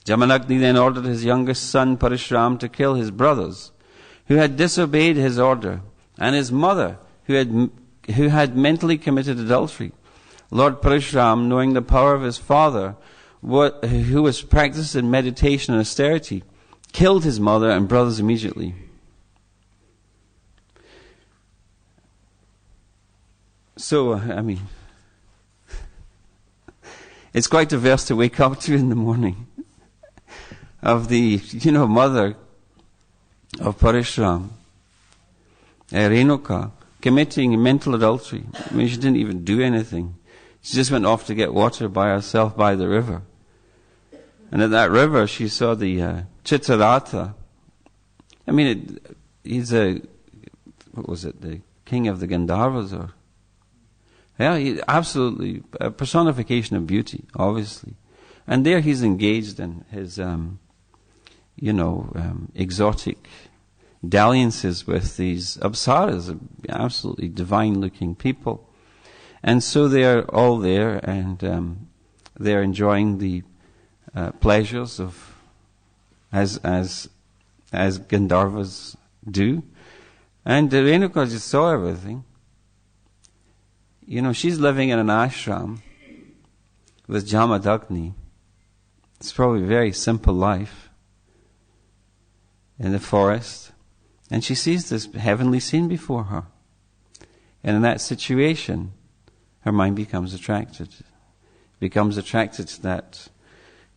Jamadagni then ordered his youngest son Parashuram to kill his brothers, who had disobeyed his order, and his mother, who had mentally committed adultery. Lord Parashuram, knowing the power of his father, who was practiced in meditation and austerity, killed his mother and brothers immediately. So, it's quite a verse to wake up to in the morning. Of the, mother of Parashuram, Renuka, committing mental adultery. She didn't even do anything. She just went off to get water by herself by the river. And at that river, she saw the Chitraratha. He's the king of the Gandharvas, he's absolutely a personification of beauty, obviously. And there he's engaged in his, exotic dalliances with these apsaras, absolutely divine-looking people. And so they're all there, and they're enjoying the pleasures of, as Gandharvas do. And Renuka just saw everything. She's living in an ashram with Jamadagni. It's probably a very simple life in the forest. And she sees this heavenly scene before her. And in that situation, her mind becomes attracted. Becomes attracted to that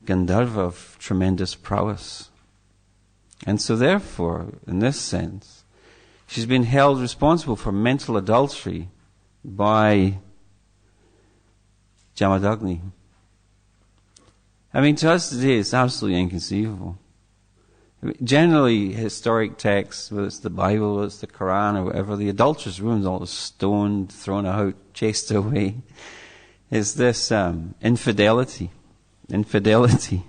Gandharva of tremendous prowess. And so therefore, in this sense, she's been held responsible for mental adultery by Jamadagni. To us today, it's absolutely inconceivable. Generally, historic texts, whether it's the Bible, whether it's the Quran, or whatever, the adulterous woman's always stoned, thrown out, chased away. Is this infidelity? Infidelity.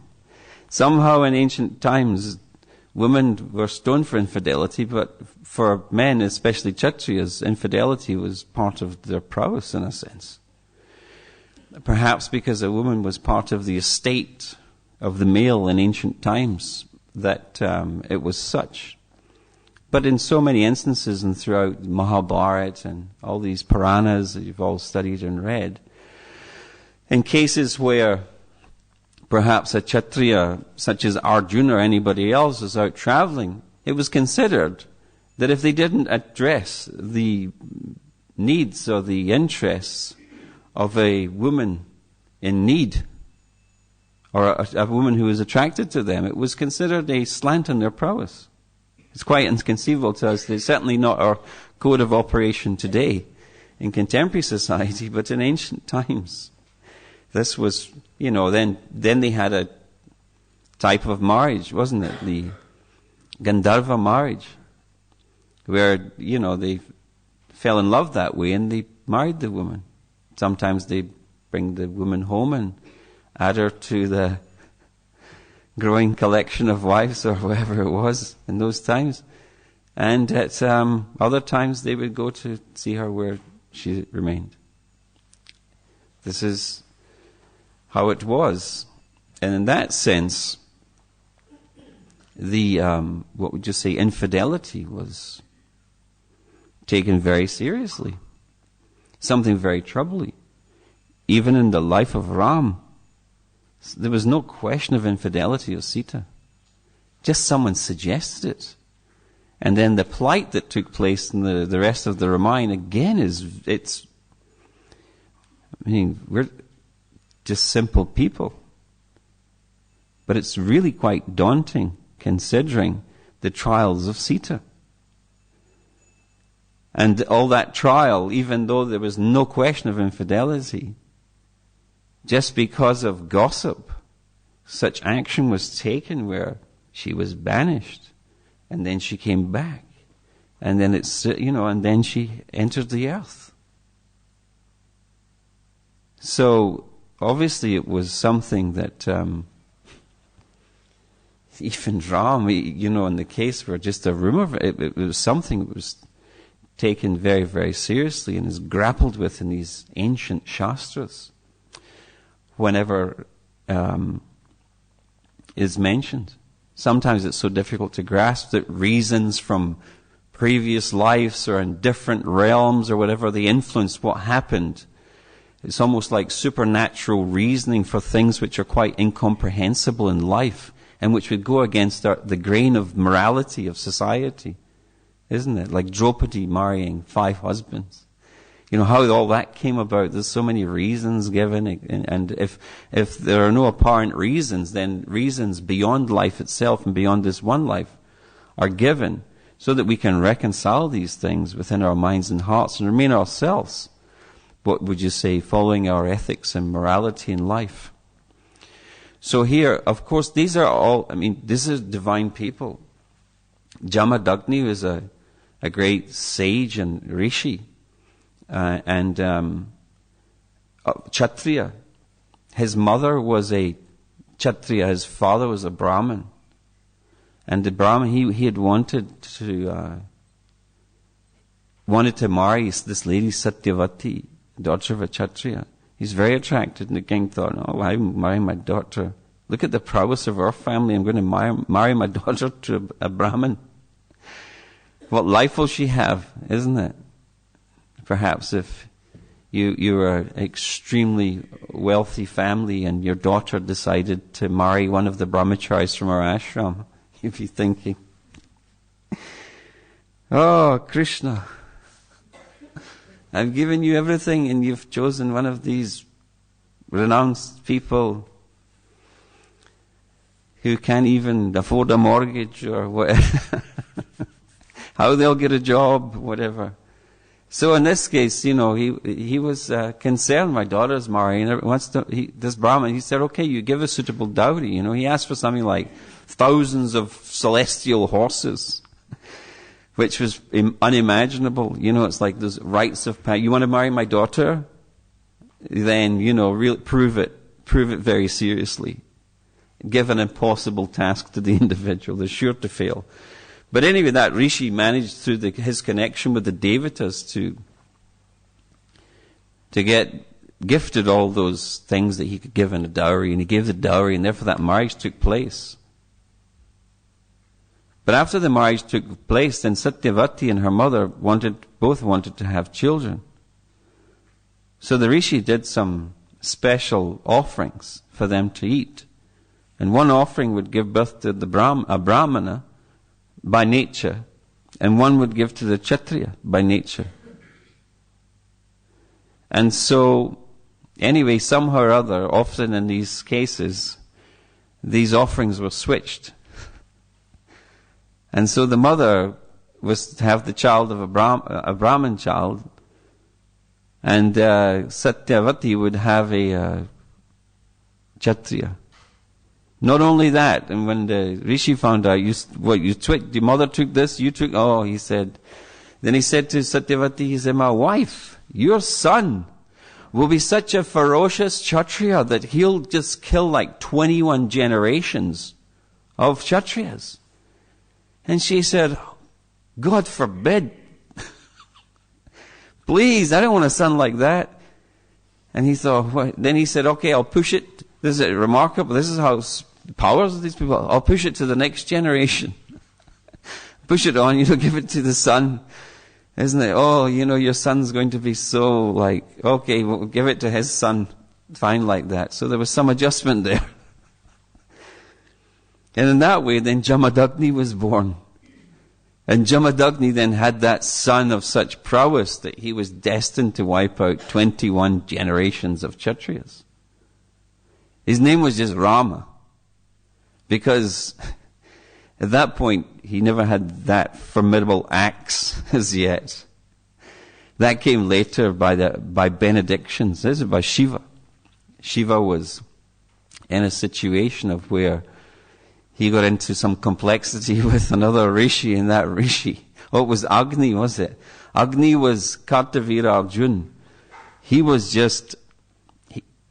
Somehow in ancient times, women were stoned for infidelity, but for men, especially Kshatriyas, infidelity was part of their prowess in a sense. Perhaps because a woman was part of the estate of the male in ancient times, that it was such. But in so many instances and throughout Mahabharata and all these Puranas that you've all studied and read, in cases where perhaps a Kshatriya, such as Arjuna or anybody else, was out traveling, it was considered that if they didn't address the needs or the interests of a woman in need, or a woman who was attracted to them, it was considered a slant on their prowess. It's quite inconceivable to us. It's certainly not our code of operation today in contemporary society, but in ancient times. This was, then they had a type of marriage, wasn't it? The Gandharva marriage, where, they fell in love that way and they married the woman. Sometimes they bring the woman home and add her to the growing collection of wives or whatever it was in those times. And at other times they would go to see her where she remained. This is how it was. And in that sense, the, what would you say, infidelity was taken very seriously. Something very troubling. Even in the life of Ram, there was no question of infidelity of Sita. Just someone suggested it. And then the plight that took place in the rest of the Ramayana again we're just simple people. But it's really quite daunting considering the trials of Sita. And all that trial, even though there was no question of infidelity, just because of gossip, such action was taken where she was banished, and then she came back, and then and then she entered the earth. So obviously it was something that even Ram, in the case where just a rumor, it was something that was taken very, very seriously and is grappled with in these ancient shastras. Whenever is mentioned. Sometimes it's so difficult to grasp that reasons from previous lives or in different realms or whatever, they influence what happened. It's almost like supernatural reasoning for things which are quite incomprehensible in life and which would go against the grain of morality of society, isn't it? Like Draupadi marrying 5 husbands. You know, how all that came about. There's so many reasons given, and if there are no apparent reasons, then reasons beyond life itself and beyond this one life are given so that we can reconcile these things within our minds and hearts and remain ourselves, what would you say, following our ethics and morality in life. So here, of course, these are all, this is divine people. Jamadagni was a great sage and rishi. Kshatriya. His mother was a Kshatriya, his father was a Brahmin. And the Brahmin, he had wanted to marry this lady Satyavati, daughter of a Kshatriya. He's very attracted, and the king thought, oh, I'm marrying my daughter. Look at the prowess of our family. I'm going to marry my daughter to a Brahmin. What life will she have, isn't it? Perhaps if you were an extremely wealthy family and your daughter decided to marry one of the brahmacharis from our ashram, you'd be thinking, oh, Krishna, I've given you everything and you've chosen one of these renounced people who can't even afford a mortgage or whatever. How they'll get a job, whatever. So in this case, he was concerned. My daughter's marrying. This Brahmin, he said, okay, you give a suitable dowry. He asked for something like thousands of celestial horses, which was unimaginable. It's like those rites of passion. You want to marry my daughter? Then, really prove it very seriously. Give an impossible task to the individual. They're sure to fail. But anyway, that rishi managed through his connection with the devatas to get gifted all those things that he could give in a dowry, and he gave the dowry, and therefore that marriage took place. But after the marriage took place, then Satyavati and her mother both wanted to have children. So the rishi did some special offerings for them to eat. And one offering would give birth to a brahmana by nature, and one would give to the Kshatriya by nature. And so, anyway, somehow or other, often in these cases, these offerings were switched. And so the mother was to have the child of a Brahmin child, and Satyavati would have a Kshatriya. Not only that, and when the rishi found out, the mother took this, you took, he said, then he said to Satyavati, he said, my wife, your son will be such a ferocious Kshatriya that he'll just kill like 21 generations of Kshatriyas. And she said, God forbid. Please, I don't want a son like that. And he thought, what? Then he said, okay, I'll push it. This is remarkable. This is how powers of these people. I'll push it to the next generation. Push it on, give it to the son. Isn't it? Oh, your son's going to be so okay, we'll give it to his son. Fine like that. So there was some adjustment there. And in that way, then Jamadagni was born. And Jamadagni then had that son of such prowess that he was destined to wipe out 21 generations of Kshatriyas. His name was just Rama, because at that point he never had that formidable axe as yet. That came later by benedictions. This is by Shiva. Shiva was in a situation of where he got into some complexity with another rishi, and that rishi, it was Agni, was it? Agni was Kartavira Arjun. He was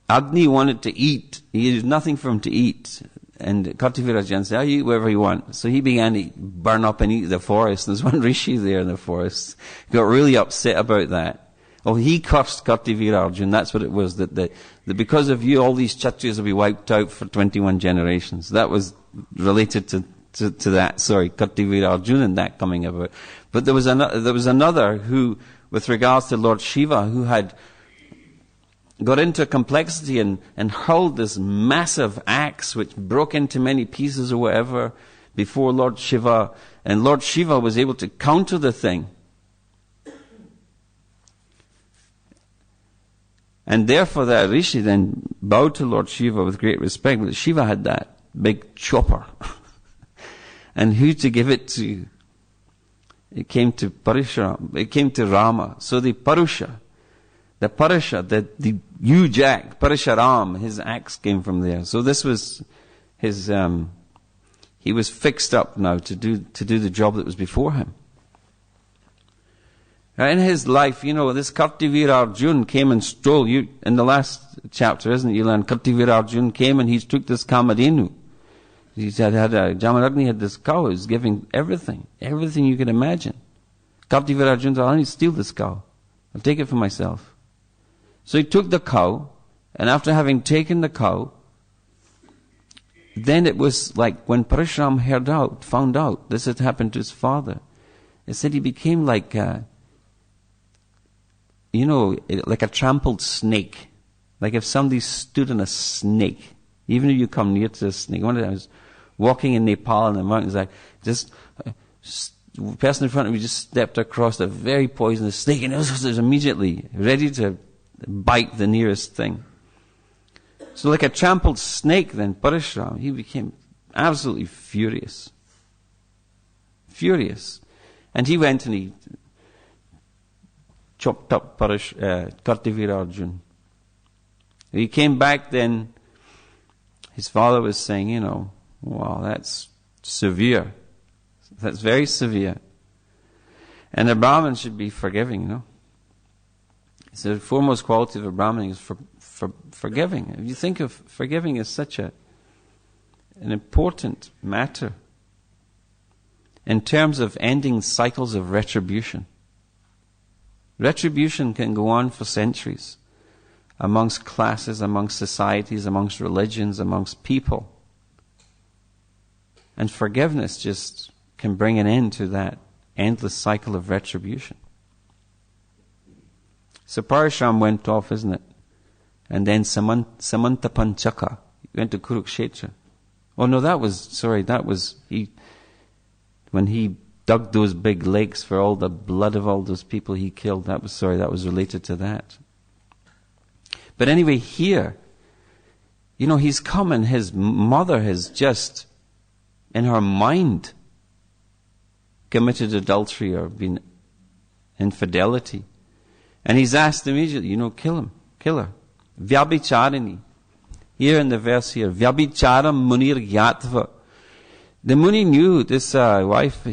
Agni wanted to eat. He had nothing for him to eat. And Kartavira Arjun said, eat wherever you want. So he began to burn up and eat the forest. There's one rishi there in the forest. He got really upset about that. Oh, he cursed Kartivir Arjun. That's what it was. That because of you, all these Kshatriyas will be wiped out for 21 generations. That was related to that. Sorry, Kartivir Arjun and that coming about. But there was another who, with regards to Lord Shiva, who had got into complexity and hurled this massive axe which broke into many pieces or whatever before Lord Shiva, and Lord Shiva was able to counter the thing. And therefore that Rishi then bowed to Lord Shiva with great respect, but Shiva had that big chopper. And who to give it to? It came to Parashuram, it came to Rama. So the huge axe, Parashuram, his axe came from there. So this was his, he was fixed up now to do the job that was before him. In his life, this Kartivir Arjun came and stole you. In the last chapter, isn't it? You learn Kartivir Arjun came and he took this Kamadhenu. He said, Jamadagni had this cow. He was giving everything you could imagine. Kartivir Arjun said, I need to steal this cow. I'll take it for myself. So he took the cow, and after having taken the cow, then it was like when Parashuram found out this had happened to his father. It said he became like like a trampled snake. Like if somebody stood on a snake. Even if you come near to a snake. One day I was walking in Nepal in the mountains, the person in front of me just stepped across a very poisonous snake, and it was immediately ready to bite the nearest thing. So like a trampled snake then, Parashuram, he became absolutely furious. Furious. And he went and he chopped up Kartivir Arjun. He came back then, his father was saying, wow, that's severe. That's very severe. And a Brahmin should be forgiving, So the foremost quality of a Brahmin is forgiving. If you think of forgiving as such an important matter in terms of ending cycles of retribution. Retribution can go on for centuries amongst classes, amongst societies, amongst religions, amongst people. And forgiveness just can bring an end to that endless cycle of retribution. So Parashuram went off, isn't it? And then Samanta Panchaka went to Kurukshetra. Oh no, that was when he dug those big lakes for all the blood of all those people he killed. That was related to that. But anyway, here, he's come and his mother has just, in her mind, committed adultery or been infidelity. And he's asked immediately, kill her. Vyabhicharini. Here in the verse here, Vyabhicharam munir gyatva. The Muni knew this wife,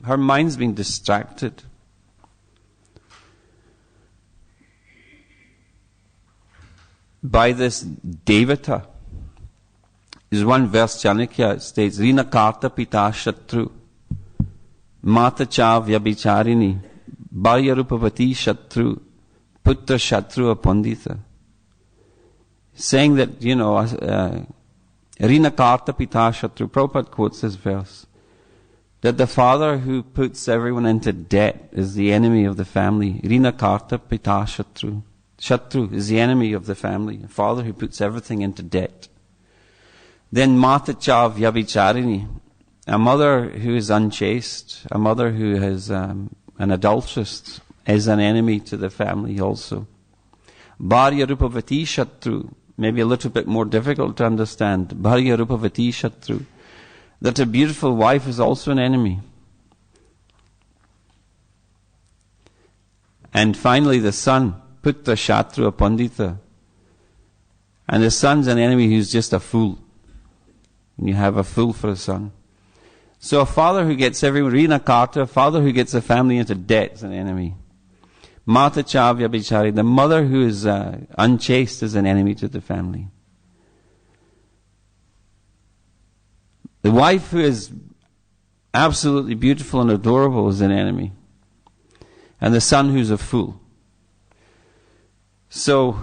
her mind's being distracted. By this Devata. There's one verse, Chanakya states, Rina Karta Pita Shatru, Mata Cha Vyabhicharini, Bhaya Rupavati Shatru, Putra Shatru Apandita. Saying that, Rina Karta Pita Shatru, Prabhupada quotes this verse, that the father who puts everyone into debt is the enemy of the family. Rina Karta Pita Shatru. Shatru is the enemy of the family, a father who puts everything into debt. Then Mata Cha Vyabhicharini, a mother who is unchaste, a mother who is an adulteress, is an enemy to the family also. Bharya Rupavati Shatru, maybe a little bit more difficult to understand. Bharya Rupavati Shatru, that a beautiful wife is also an enemy. And finally the son, Putra Shatru Apandita. And the son's an enemy who's just a fool. And you have a fool for a son. So a father who gets everyone, Rina Karta, a father who gets a family into debt is an enemy. Mata Chavya Bichari, the mother who is unchaste is an enemy to the family. The wife who is absolutely beautiful and adorable is an enemy. And the son who's a fool So,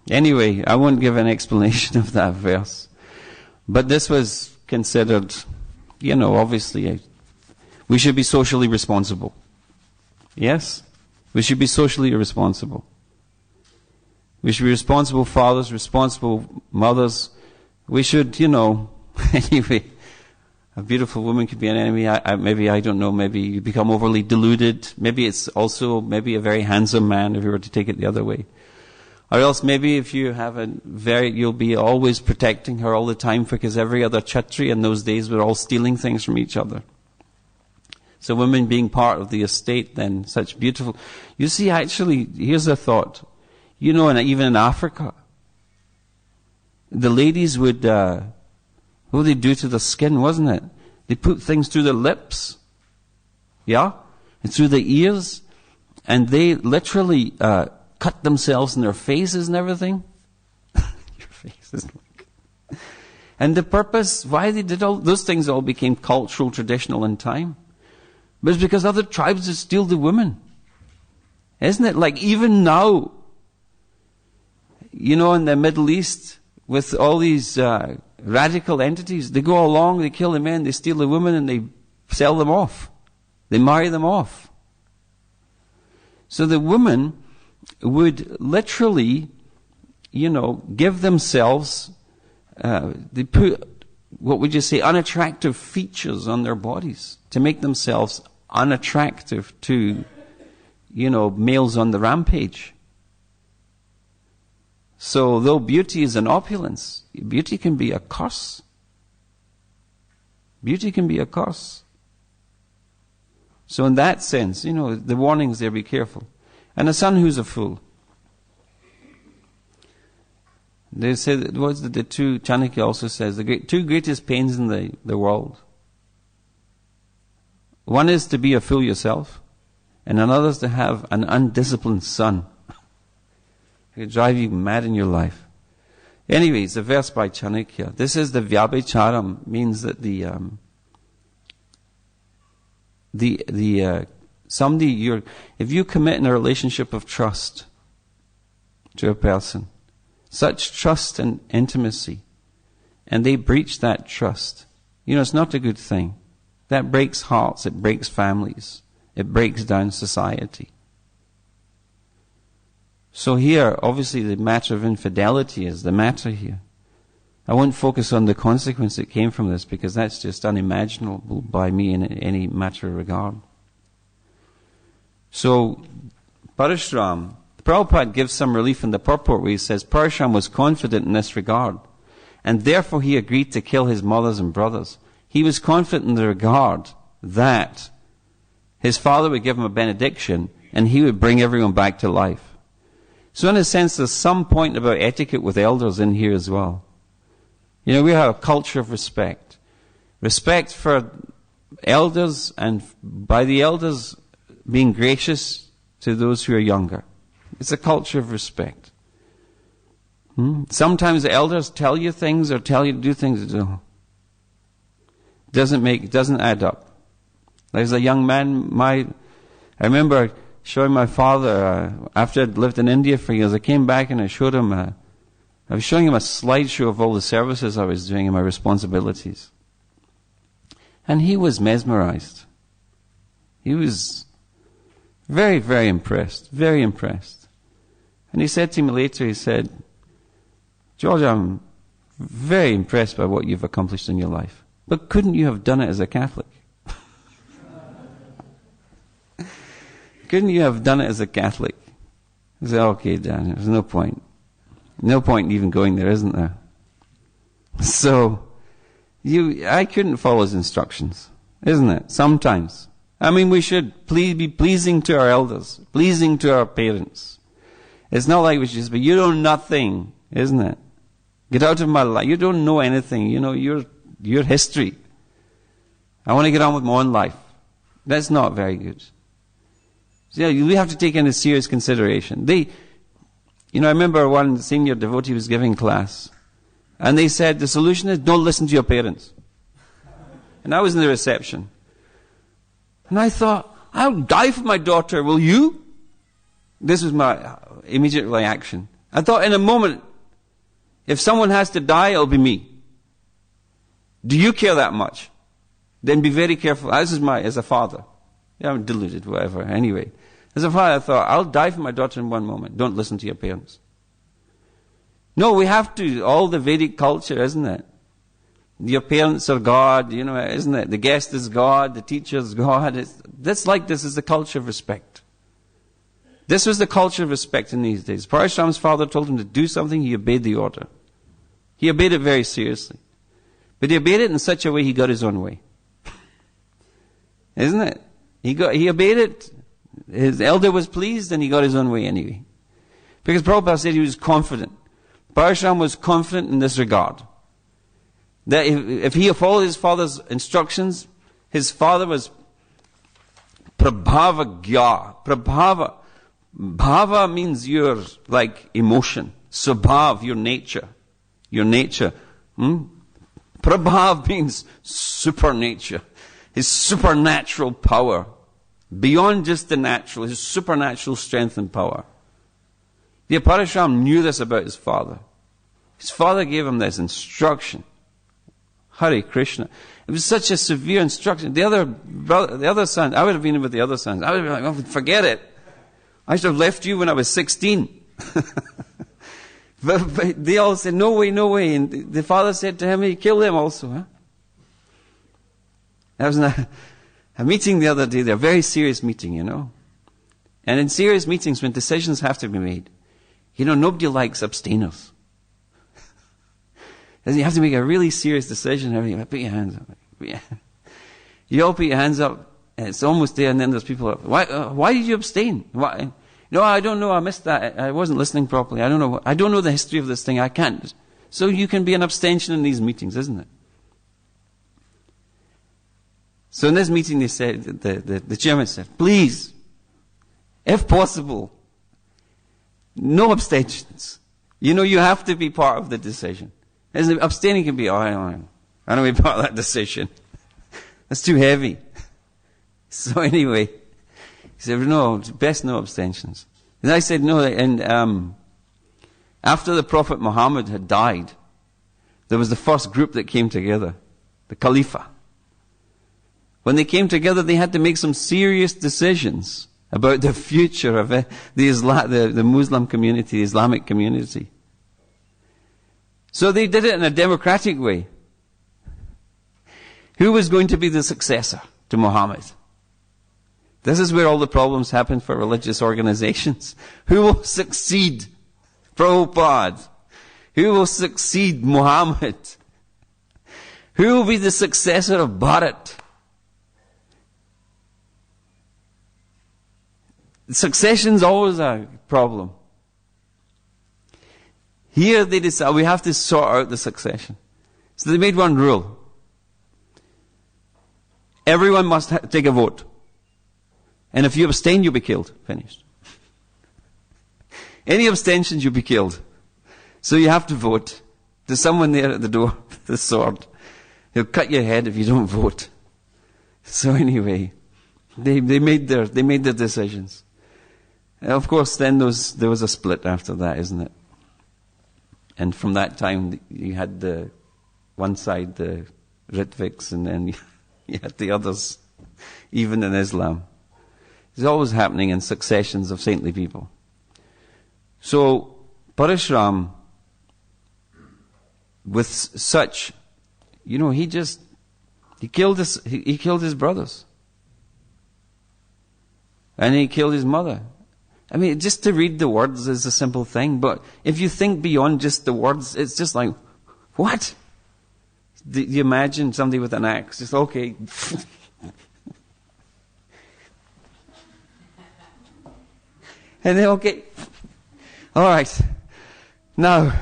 anyway, I won't give an explanation of that verse. But this was considered, obviously, we should be socially responsible. Yes? We should be socially responsible. We should be responsible fathers, responsible mothers. We should, anyway, a beautiful woman could be an enemy. Maybe, I don't know, maybe you become overly deluded. Maybe it's also, a very handsome man if you were to take it the other way. Or else maybe if you have you'll be always protecting her all the time, because every other Kshatriya in those days were all stealing things from each other. So women being part of the estate then, such beautiful. You see, actually, here's a thought. And even in Africa, the ladies would, what they do to the skin, wasn't it? They put things through their lips, yeah, and through the ears, and they literally cut themselves in their faces and everything. Your faces. And the purpose, why they did all those things, all became cultural, traditional in time. But it's because other tribes would steal the women. Isn't it? Like even now, in the Middle East, with all these radical entities, they go along, they kill the men, they steal the women, and they sell them off. They marry them off. So the women would literally, give themselves, they put, what would you say, unattractive features on their bodies to make themselves unattractive to, males on the rampage. So though beauty is an opulence, beauty can be a curse. Beauty can be a curse. So in that sense, the warnings there, be careful. And a son who's a fool. They say that the two, Chanakya also says, the two greatest pains in the world. One is to be a fool yourself, and another is to have an undisciplined son. It will drive you mad in your life. Anyway, it's a verse by Chanakya. This is the Vyabhicharam, means that if you commit in a relationship of trust to a person, such trust and intimacy, and they breach that trust, it's not a good thing. That breaks hearts, it breaks families, it breaks down society. So here, obviously the matter of infidelity is the matter here. I won't focus on the consequence that came from this, because that's just unimaginable by me in any matter of regard. So, Parashuram, Prabhupada gives some relief in the purport where he says, Parashuram was confident in this regard, and therefore he agreed to kill his mothers and brothers. He was confident in the regard that his father would give him a benediction, and he would bring everyone back to life. So in a sense, there's some point about etiquette with elders in here as well. We have a culture of respect. Respect for elders, and by the elders being gracious to those who are younger. It's a culture of respect. Sometimes the elders tell you things or tell you to do things that doesn't add up. There's a young man, I remember showing my father, after I'd lived in India for years, I came back and I showed him, I was showing him a slideshow of all the services I was doing and my responsibilities. And he was mesmerized. He was very, very impressed, very impressed. And he said to me later, he said, George, I'm very impressed by what you've accomplished in your life. But couldn't you have done it as a Catholic? Couldn't you have done it as a Catholic? I said, okay, Dan, there's no point. No point in even going there, isn't there? So, I couldn't follow his instructions, isn't it? Sometimes. We should be pleasing to our elders, pleasing to our parents. It's not like we should just be, you know nothing, isn't it? Get out of my life. You don't know anything. You're history. I want to get on with my own life. That's not very good. So we have to take into serious consideration. I remember one senior devotee was giving class, and they said the solution is don't listen to your parents. And I was in the reception. And I thought, I'll die for my daughter, will you? This was my immediate reaction. I thought, in a moment, if someone has to die, it'll be me. Do you care that much? Then be very careful. As a father. Yeah, I'm deluded, whatever. Anyway. As a father, I thought, I'll die for my daughter in one moment. Don't listen to your parents. No, we have to. All the Vedic culture, isn't it? Your parents are God, isn't it? The guest is God, the teacher is God. This is the culture of respect. This was the culture of respect in these days. Parashuram's father told him to do something, he obeyed the order. He obeyed it very seriously. But he obeyed it in such a way he got his own way. Isn't it? He obeyed it. His elder was pleased and he got his own way anyway. Because Prabhupada said he was confident. Parashuram was confident in this regard. That if he followed his father's instructions, his father was prabhavagya. Bhava means your, emotion. Subhav, your nature. Your nature. Prabhav means supernature. His supernatural power. Beyond just the natural, his supernatural strength and power. The Parashuram knew this about his father. His father gave him this instruction. Hare Krishna. It was such a severe instruction. The other sons, I would have been with the other sons. I would have been like, forget it. I should have left you when I was 16. but they all said, no way, no way. And the father said to him, he killed them also. Huh? That was a meeting the other day, a very serious meeting, And in serious meetings, when decisions have to be made, nobody likes abstainers. You have to make a really serious decision. Put your hands up. Yeah. You all put your hands up, and it's almost there, and then there's people up. Why did you abstain? Why? No, I don't know. I missed that. I wasn't listening properly. I don't know. I don't know the history of this thing. I can't. So you can be an abstention in these meetings, isn't it? So in this meeting, they said, the chairman said, please, if possible, no abstentions. You have to be part of the decision. Abstaining can be, I don't want to be part of that decision. That's too heavy. So anyway, he said, no, best no abstentions. And I said, no, and after the Prophet Muhammad had died, there was the first group that came together, the Khalifa. When they came together, they had to make some serious decisions about the future of the Muslim community, the Islamic community. So they did it in a democratic way. Who was going to be the successor to Muhammad? This is where all the problems happen for religious organizations. Who will succeed Prabhupada? Who will succeed Muhammad? Who will be the successor of Bharat? Succession's always a problem. Here they decide we have to sort out the succession. So they made one rule. Everyone must take a vote. And if you abstain, you'll be killed. Finished. Any abstentions, you'll be killed. So you have to vote. There's someone there at the door with a sword. He'll cut your head if you don't vote. So anyway, they made their decisions. And of course, then there was a split after that, isn't it? And from that time, you had the one side, the Ritviks, and then you had the others, even in Islam. It's always happening in successions of saintly people. So, Parashuram, with such, he killed his brothers. And he killed his mother. I mean, just to read the words is a simple thing, but if you think beyond just the words, it's just like, what? Do you imagine somebody with an axe? Just, okay. And then, okay. All right. Now,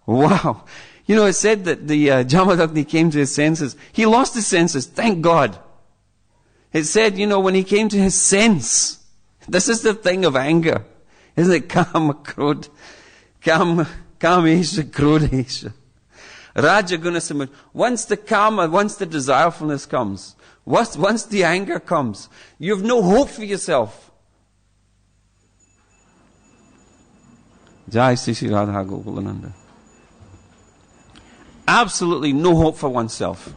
wow. It said that the Jamadagni came to his senses. He lost his senses, thank God. It said, when he came to his sense, this is the thing of anger. Isn't it? Kama, krod, kamesha, krodesha. Rajaguna samud. Once the kama, once the desirefulness comes, once the anger comes, you have no hope for yourself. Jai Sri Sri Radha Gokulananda. Absolutely no hope for oneself.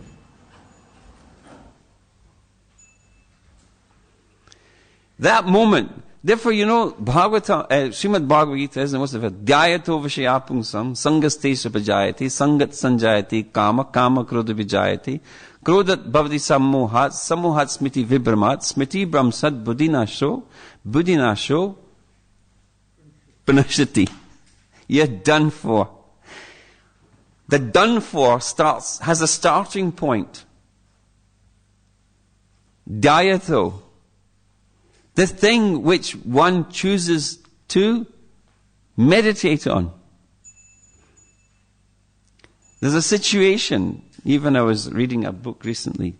That moment, therefore, Bhagavatam, Srimad Bhagavad Gita is, what's the verse? Dhyayato vishayapungsam, sangaste supajayati, sangat sanjayati, kama krodha vijayati, krodhat bhavati sammohat smiti vibramat, smiti brahmsad buddhinasho, panashati. You're done for. The done for has a starting point. Dhyayato. The thing which one chooses to meditate on. There's a situation, even I was reading a book recently,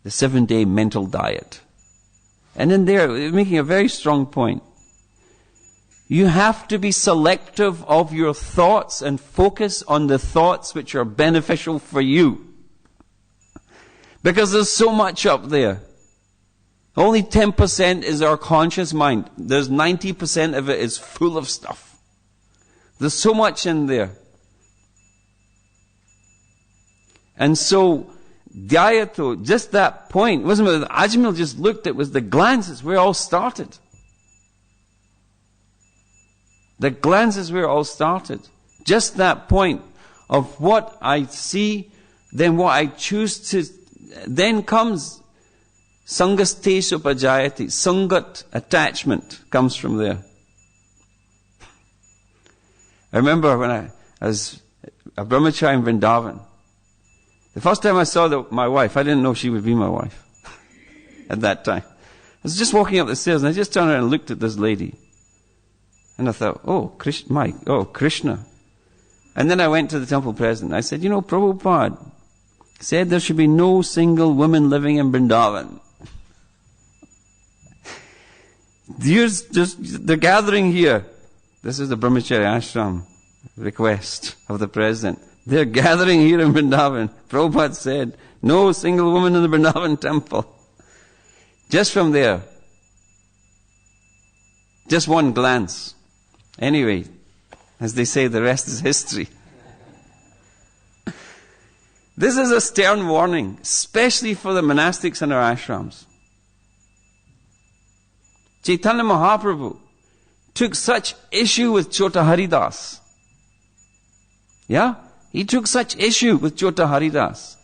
the 7-day mental diet. And in there, they're making a very strong point. You have to be selective of your thoughts and focus on the thoughts which are beneficial for you. Because there's so much up there. Only 10% is our conscious mind. There's 90% of it is full of stuff. There's so much in there. And so, Dhyayato, just that point, wasn't it? Ajmal just looked, it was the glance, it's where it all started. The glance is where it all started. Just that point of what I see, then what I choose to, then comes Sangaste supajayati. Sangat, attachment, comes from there. I remember when I was a brahmachari in Vrindavan. The first time I saw my wife, I didn't know she would be my wife at that time. I was just walking up the stairs and I just turned around and looked at this lady. And I thought, Krishna. And then I went to the temple president. I said, Prabhupada said there should be no single woman living in Vrindavan. They're gathering here. This is the Brahmachari Ashram request of the president. They're gathering here in Vrindavan. Prabhupada said, no single woman in the Vrindavan temple. Just from there. Just one glance. Anyway, as they say, the rest is history. This is a stern warning, especially for the monastics in our ashrams. Chaitanya Mahaprabhu took such issue with Chota Haridas. Yeah? He took such issue with Chota Haridas.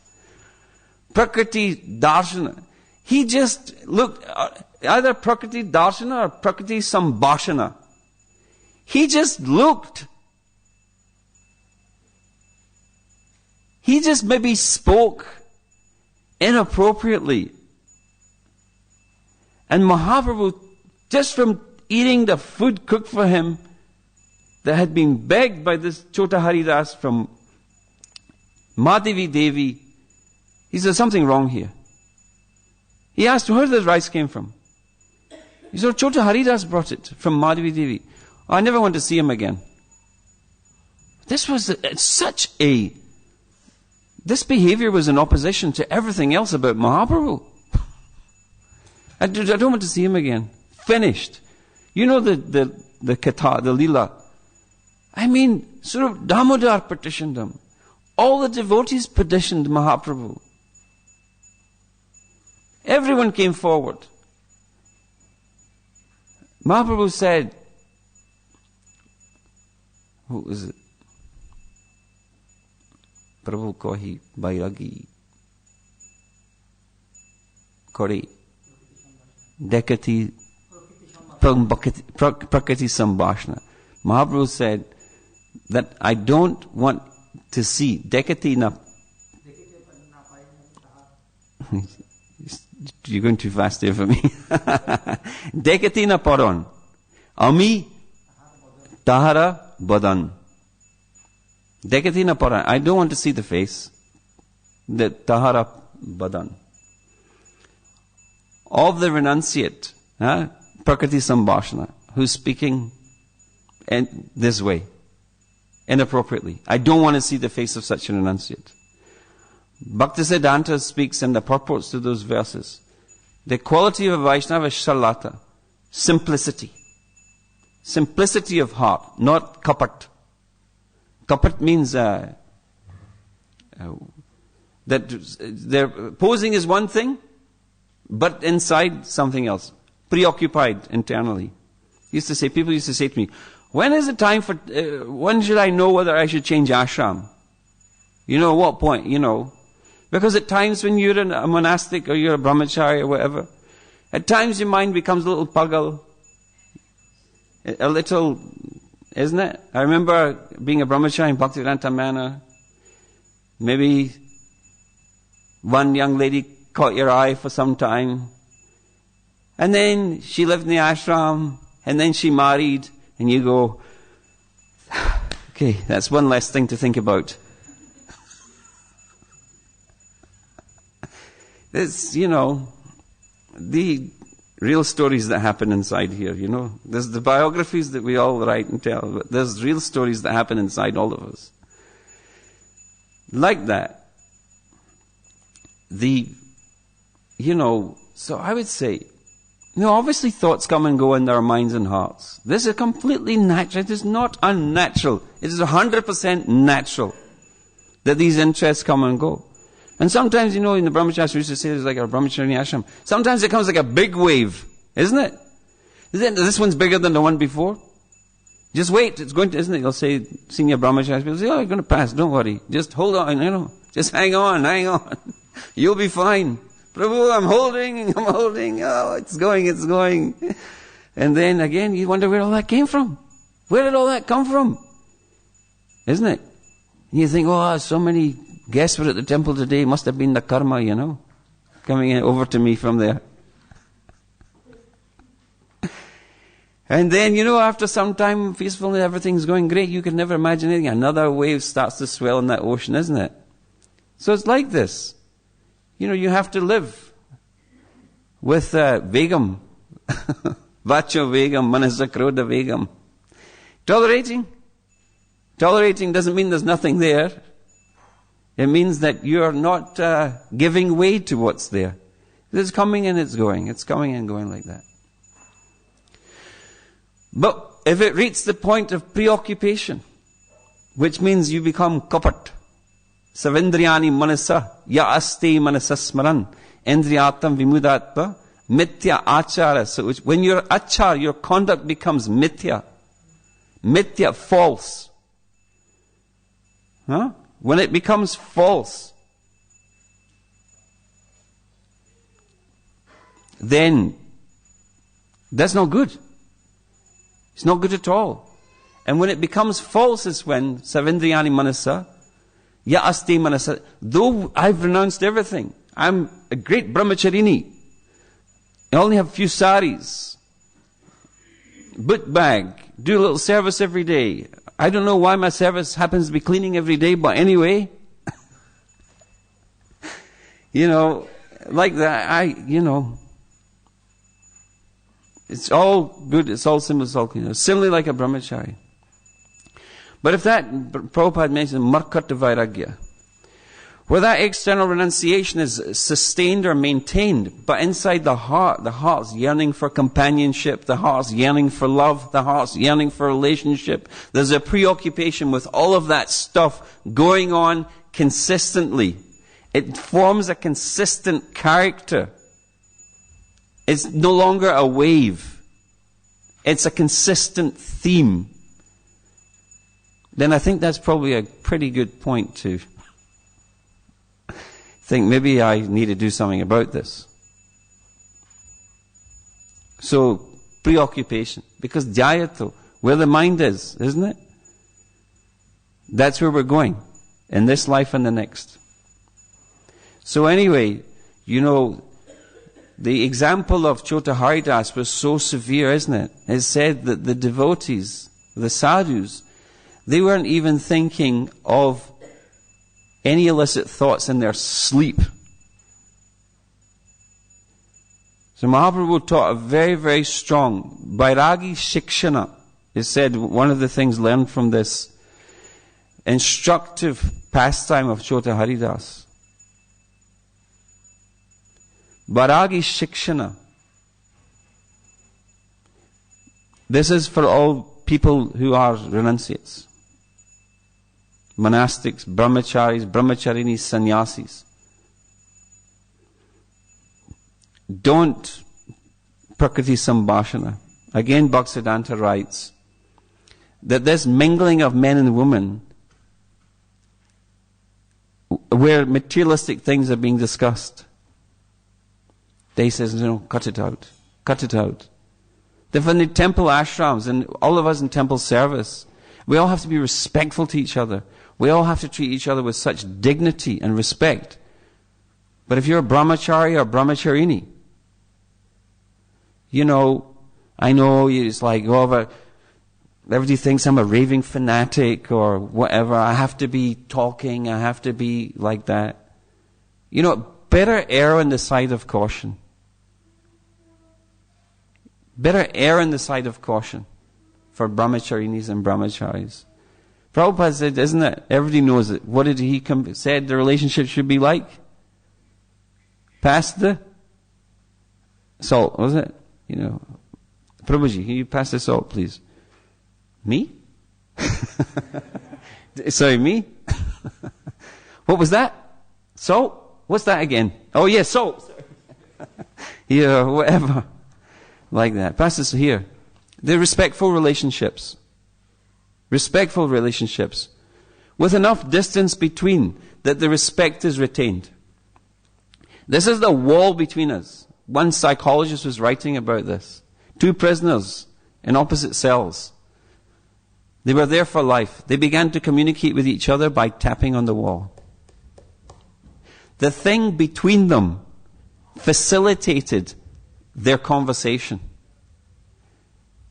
Prakriti Darshana. He just looked, either Prakriti Darshana or Prakriti Sambhashana. He just looked. He just maybe spoke inappropriately. And Mahaprabhu, just from eating the food cooked for him, that had been begged by this Chota Haridas from Madhavi Devi, he said, something wrong here. He asked where the rice came from. He said, Chota Haridas brought it from Madhavi Devi. I never want to see him again. This behavior was in opposition to everything else about Mahaprabhu. I don't want to see him again. Finished. You know the Katha, the Leela. I mean, sort of Damodar petitioned him. All the devotees petitioned Mahaprabhu. Everyone came forward. Mahaprabhu said, who was it? Prabhu kohi bairagi kore dekati prakriti sambhashana. Mahaprabhu said that I don't want to see dekati na. You're going too fast there for me. Dekati na paron. Ami tahara badan. Dekati na paran. I don't want to see the face. The tahara badan. Of the renunciate, Prakriti Sambhashana, who's speaking in this way, inappropriately. I don't want to see the face of such a renunciate. Bhaktisiddhanta speaks in the purports to those verses. The quality of a Vaishnava is shalata, simplicity. Simplicity of heart, not kapat. Kapat means that they're posing as one thing, but inside something else. Preoccupied internally. People used to say to me, when is the time for, when should I know whether I should change ashram? What point, Because at times when you're a monastic or you're a brahmachari or whatever, at times your mind becomes a little puggle. A little, isn't it? I remember being a brahmachari in Bhaktivedanta Manor. Maybe one young lady caught your eye for some time. And then she lived in the ashram. And then she married. And you go, okay, that's one less thing to think about. It's, the real stories that happen inside here, There's the biographies that we all write and tell, but there's real stories that happen inside all of us. Like that. So I would say, obviously thoughts come and go in our minds and hearts. This is completely natural. It is not unnatural. It is 100% natural that these interests come and go. And sometimes, in the brahmacharya, we used to say there's like a brahmacharya ashram. Sometimes it comes like a big wave, isn't it? This one's bigger than the one before. Just wait, it's going to, isn't it? You'll say, senior brahmacharya, people say, you're going to pass, don't worry. Just hold on, just hang on. You'll be fine. Prabhu, I'm holding, oh, it's going. And then again, you wonder where all that came from. Where did all that come from? Isn't it? And you think, so many guests were at the temple today, must have been the karma, coming over to me from there. And then, after some time, peacefully, everything's going great, you can never imagine anything. Another wave starts to swell in that ocean, isn't it? So it's like this. You have to live with Vegam. Vacho Vegam, Manasa Krodha Vegam. Tolerating doesn't mean there's nothing there. It means that you're not giving way to what's there. It's coming and it's going. It's coming and going like that. But if it reaches the point of preoccupation, which means you become kapat, savindriyani manasa, ya asti manasasmaran, indriyatam vimudatva, mithya achara. So when you're achar, your conduct becomes mithya. Mithya, false. When it becomes false, then that's not good. It's not good at all. And when it becomes false is when savindriyani manasa, ya asti manasa, though I've renounced everything, I'm a great brahmacharini, I only have a few saris, boot bag, do a little service every day. I don't know why my service happens to be cleaning every day, but anyway, like that, it's all good, it's all simple, it's all clean. Similarly like a brahmachari. But if that, Prabhupada mentioned markata vairagya, where that external renunciation is sustained or maintained, but inside the heart's yearning for companionship, the heart's yearning for love, the heart's yearning for relationship, there's a preoccupation with all of that stuff going on consistently. It forms a consistent character. It's no longer a wave. It's a consistent theme. Then I think that's probably a pretty good point to think maybe I need to do something about this. So, preoccupation. Because dhyato, where the mind is, isn't it? That's where we're going. In this life and the next. So anyway, the example of Chota Haridas was so severe, isn't it? It said that the devotees, the sadhus, they weren't even thinking of any illicit thoughts in their sleep. So Mahaprabhu taught a very, very strong Vairagi Shikshana. It said one of the things learned from this instructive pastime of Chota Haridas. Vairagi Shikshana. This is for all people who are renunciates. Monastics, brahmacharis, brahmacharinis, sannyasis. Don't prakriti sambhashana. Again, Bhaktisiddhanta writes that this mingling of men and women, where materialistic things are being discussed, they says, no, cut it out. Cut it out. Therefore, in the temple ashrams, and all of us in temple service, we all have to be respectful to each other. We all have to treat each other with such dignity and respect. But if you're a brahmachari or brahmacharini, you know, I know it's like, oh, but everybody thinks I'm a raving fanatic or whatever. I have to be talking. I have to be like that. You know, better err on the side of caution. Better err on the side of caution for brahmacharinis and brahmacharis. Prabhupada said, isn't it? Everybody knows it. What did he said the relationship should be like? Pass the salt, was it? You know, Prabhuji, can you pass the salt, please? Me? Sorry, me? What was that? Salt? What's that again? Oh, yes, salt. Yeah, whatever. Like that. Pass this here. They're respectful relationships. Respectful relationships. With enough distance between that the respect is retained. This is the wall between us. One psychologist was writing about this. Two prisoners in opposite cells. They were there for life. They began to communicate with each other by tapping on the wall. The thing between them facilitated their conversation.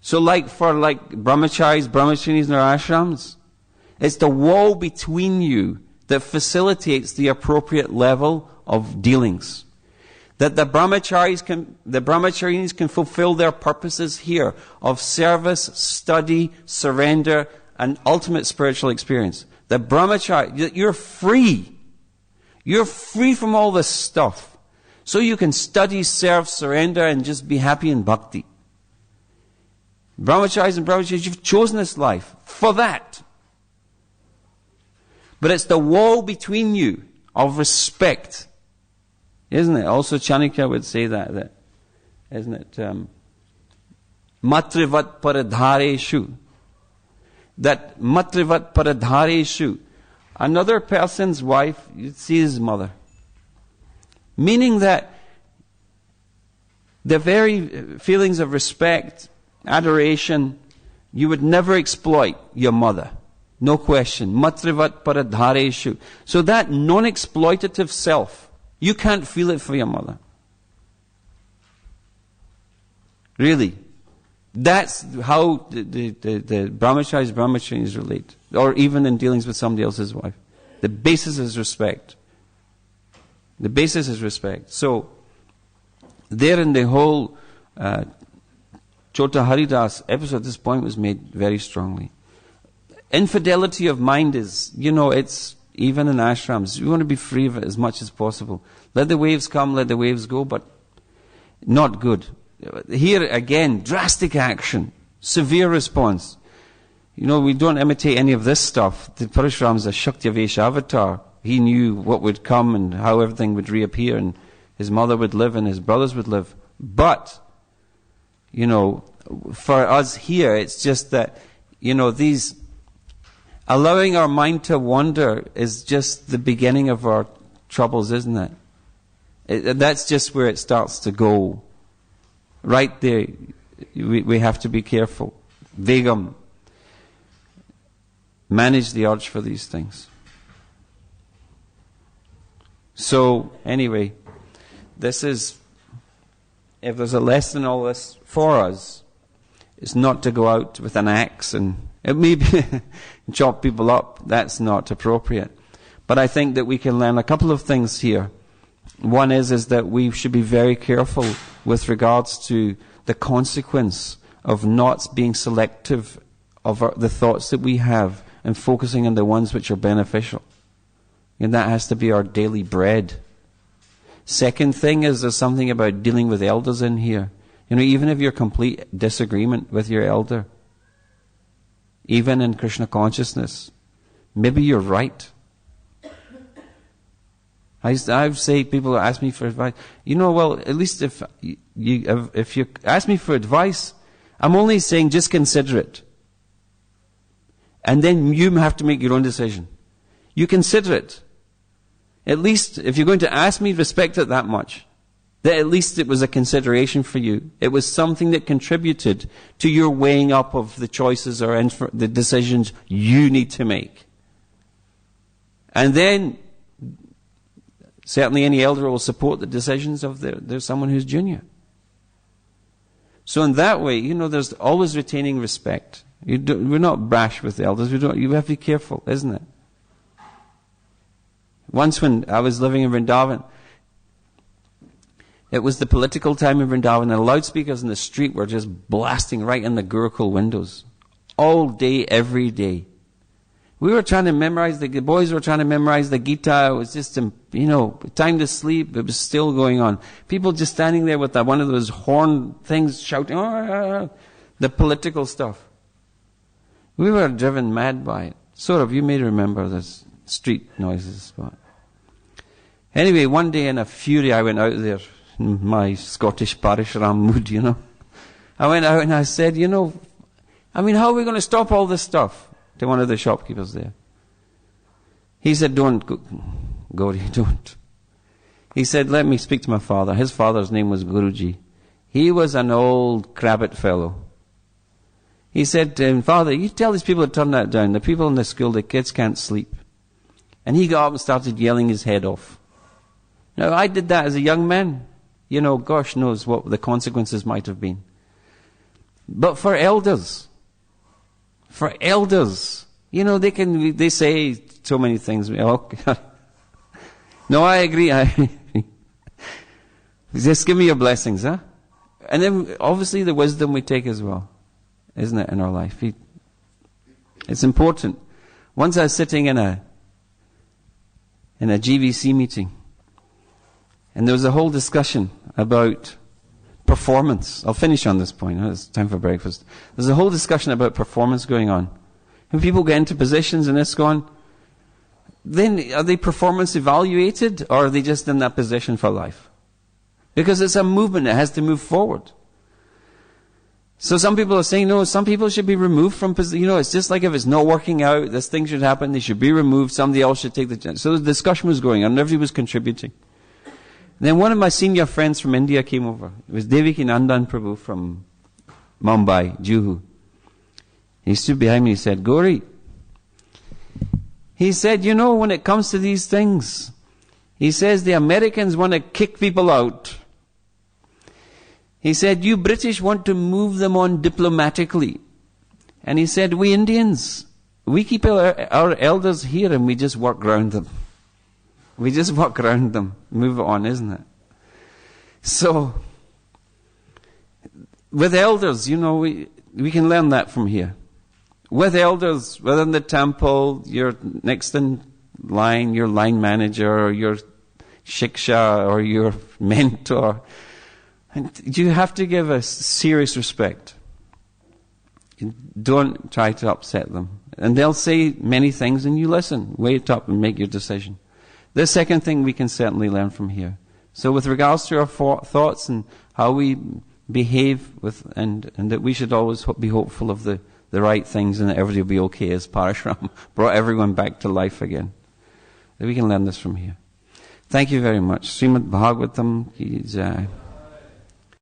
So for brahmacharis, brahmacharinis in our ashrams, it's the wall between you that facilitates the appropriate level of dealings. That the brahmacharinis can fulfill their purposes here of service, study, surrender, and ultimate spiritual experience. The brahmachari, you're free. You're free from all this stuff. So you can study, serve, surrender, and just be happy in bhakti. Brahmacharis and brahmacharis, you've chosen this life for that. But it's the wall between you of respect. Isn't it? Also Chanakya would say that isn't it? Matrivat paradhareshu. That matrivat paradhareshu. Another person's wife, you'd see his mother. Meaning that the very feelings of respect, adoration, you would never exploit your mother. No question. Matrivat paradhareshu. So that non-exploitative self, you can't feel it for your mother. Really. That's how the brahmacharis, brahmacharis relate. Or even in dealings with somebody else's wife. The basis is respect. The basis is respect. So, there in the whole Chota Haridas episode, this point was made very strongly. Infidelity of mind is, it's even in ashrams. You want to be free of it as much as possible. Let the waves come, let the waves go, but not good. Here again, drastic action, severe response. We don't imitate any of this stuff. The Parashuram's a Shaktyavesh avatar. He knew what would come and how everything would reappear, and his mother would live and his brothers would live. But, for us here, it's just that, these allowing our mind to wander is just the beginning of our troubles, isn't it? That's just where it starts to go. Right there, we have to be careful. Vegam. Manage the urge for these things. So, anyway, this is, if there's a lesson in all this for us, it's not to go out with an axe and it may be chop people up. That's not appropriate. But I think that we can learn a couple of things here. One is that we should be very careful with regards to the consequence of not being selective of the thoughts that we have and focusing on the ones which are beneficial. And that has to be our daily bread. Second thing is there's something about dealing with elders in here. Even if you're complete disagreement with your elder, even in Krishna consciousness, maybe you're right. I say, people ask me for advice. Well, at least if you ask me for advice, I'm only saying just consider it. And then you have to make your own decision. You consider it. At least, if you're going to ask me, respect it that much. That at least it was a consideration for you. It was something that contributed to your weighing up of the choices or the decisions you need to make. And then, certainly any elder will support the decisions of there's someone who's junior. So in that way, there's always retaining respect. We're not brash with the elders. You have to be careful, isn't it? Once when I was living in Vrindavan, it was the political time in Vrindavan, and the loudspeakers in the street were just blasting right in the Gurukul windows. All day, every day. We were trying to memorize, the boys were trying to memorize the Gita. It was just, time to sleep. It was still going on. People just standing there with one of those horn things shouting, the political stuff. We were driven mad by it. Sort of, you may remember this street noises. But anyway, one day in a fury I went out there, in my Scottish parishram mood, I went out and I said, how are we going to stop all this stuff? To one of the shopkeepers there. He said, don't, Gauri, don't. He said, let me speak to my father. His father's name was Guruji. He was an old crabbit fellow. He said to him, Father, you tell these people to turn that down. The people in the school, the kids can't sleep. And he got up and started yelling his head off. Now, I did that as a young man. Gosh knows what the consequences might have been. But for elders, they say so many things. No, I agree. Just give me your blessings, huh? And then, obviously, the wisdom we take as well, isn't it, in our life? It's important. Once I was sitting in a GVC meeting, and there was a whole discussion about performance. I'll finish on this point. It's time for breakfast. There's a whole discussion about performance going on. When people get into positions and it's gone, then are they performance evaluated, or are they just in that position for life? Because it's a movement that has to move forward. So some people are saying, no, some people should be removed from position. It's just like if it's not working out, this thing should happen, they should be removed, somebody else should take the chance. So the discussion was going on, and everybody was contributing. Then one of my senior friends from India came over. It was Devaki Nandan Prabhu from Mumbai, Juhu. He stood behind me and he said, Gauri, he said, when it comes to these things, he says the Americans want to kick people out. He said, you British want to move them on diplomatically. And he said, we Indians, we keep our elders here and we just work around them. We just walk around them, move on, isn't it? So, with elders, we can learn that from here. With elders, within the temple, your next in line, your line manager, or your shiksha, or your mentor, and you have to give a serious respect. Don't try to upset them. And they'll say many things, and you listen, weigh it up and make your decision. The second thing we can certainly learn from here. So with regards to our thoughts and how we behave and that we should always be hopeful of the right things and that everybody will be okay, as Parashram brought everyone back to life again. That we can learn this from here. Thank you very much. Srimad Bhagavatam ki jai.